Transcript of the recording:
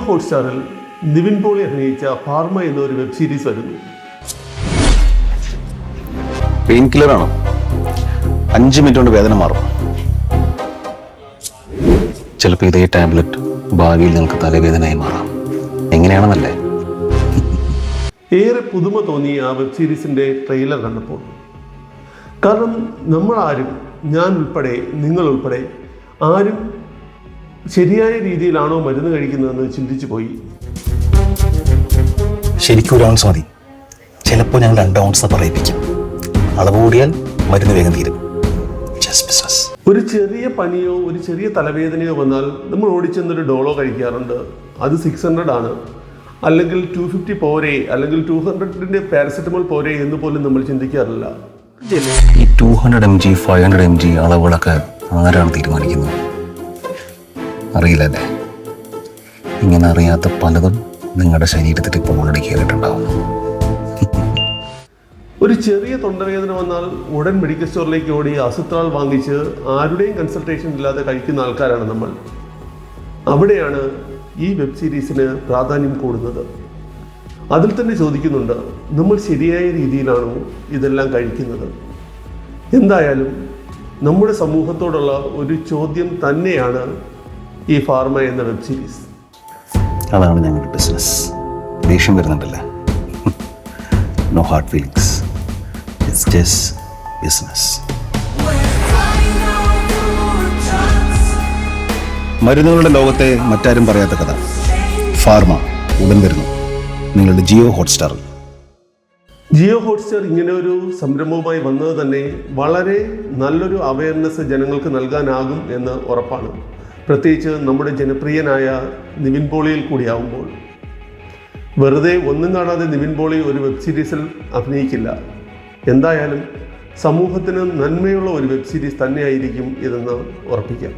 ഹോട്ട്സ്റ്റാറിൽ നിവിൻ പോളി അഭിനയിച്ച ഫാർമ എന്നൊരു web series വരുന്നു. പെയിൻ കില്ലറാണോ? 5 മിനിറ്റ് കൊണ്ട് വേദന മാറും. ചിലപ്പോൾ ഇതേ ടാബ്ലറ്റ് ഭാവിയിൽ നിങ്ങൾക്ക് തലവേദനയായി മാറാം. എങ്ങനെയാണെന്നല്ലേ? ഏറെ പുതുമ തോന്നി ആ വെബ് സീരീസിൻ്റെ ട്രെയിലർ കണ്ടപ്പോൾ. കാരണം നമ്മളാരും, ഞാൻ ഉൾപ്പെടെ, നിങ്ങൾ ഉൾപ്പെടെ ആരും ശരിയായ രീതിയിലാണോ മരുന്ന് കഴിക്കുന്നതെന്ന് ചിന്തിച്ചു പോയി. ശരിക്കും 1 ഔൺസ് മതി. ചിലപ്പോൾ ഞങ്ങൾ 2 ഔൺസ് പറയിപ്പിക്കും. അളവ് കൂടിയാൽ മരുന്ന് വേഗം തീരും. ബിസിനസ്. ഒരു ചെറിയ പനിയോ ഒരു ചെറിയ തലവേദനയോ വന്നാൽ നമ്മൾ ഓടിച്ചെന്നൊരു ഡോളോ കഴിക്കാറുണ്ട്. അത് 600 ആണ്, അല്ലെങ്കിൽ 250 പോരെ, അല്ലെങ്കിൽ 200ന്റെ പാരസെറ്റമോൾ പോരെ എന്ന് പോലും നമ്മൾ ചിന്തിക്കാറില്ല. ഈ 200 mg 500 mg അളവുകളൊക്കെ ആരാണ് തീരുമാനിക്കുന്നത്? അറിയില്ലല്ലേ? ഇങ്ങനെ അറിയാത്ത പലതും നിങ്ങളുടെ ശരീരത്തിൽ ഇപ്പോൾ ഓൾറെഡി കയറിയിട്ടുണ്ടാവും. ഒരു ചെറിയ തൊണ്ടവേദന വന്നാൽ ഉടൻ മെഡിക്കൽ സ്റ്റോറിലേക്ക് ഓടി അസുത്രാൾ വാങ്ങിച്ച് ആരുടെയും കൺസൾട്ടേഷൻ ഇല്ലാതെ കഴിക്കുന്ന ആൾക്കാരാണ് നമ്മൾ. അവിടെയാണ് ഈ വെബ് സീരീസിന് പ്രാധാന്യം കൂടുന്നത്. അതിൽ തന്നെ ചോദിക്കുന്നുണ്ട്, നമ്മൾ ശരിയായ രീതിയിലാണോ ഇതെല്ലാം കഴിക്കുന്നത്? എന്തായാലും നമ്മുടെ സമൂഹത്തോടുള്ള ഒരു ചോദ്യം തന്നെയാണ് ഈ ഫാർമ എന്ന വെബ് സീരീസ്. അതാണ് ഞങ്ങളുടെ ബിസിനസ്. ദേഷ്യം വരുന്നുണ്ടല്ലേ? No hard feelings. It's just business. മരുന്നുകളുടെ ലോകത്തെ മറ്റാരും പറയാത്ത കഥ ഫാർമ ഉടൻ വരുന്നു നിങ്ങളുടെ ജിയോ ഹോട്ട്സ്റ്റാറിൽ. ജിയോ ഹോട്ട്സ്റ്റാർ ഇങ്ങനെ ഒരു സംരംഭവുമായി വന്നത് തന്നെ വളരെ നല്ലൊരു അവയർനെസ് ജനങ്ങൾക്ക് നൽകാനാകും എന്ന് ഉറപ്പാണ്. പ്രത്യേകിച്ച് നമ്മുടെ ജനപ്രിയനായ നിവിൻ പോളിയിൽ കൂടിയാവുമ്പോൾ. വെറുതെ ഒന്നും കാണാതെ നിവിൻ പോളി ഒരു വെബ് സീരീസിൽ അഭിനയിക്കില്ല. എന്തായാലും സമൂഹത്തിന് നന്മയുള്ള ഒരു വെബ് സീരീസ് തന്നെയായിരിക്കും ഇതെന്ന് ഉറപ്പിക്കാം.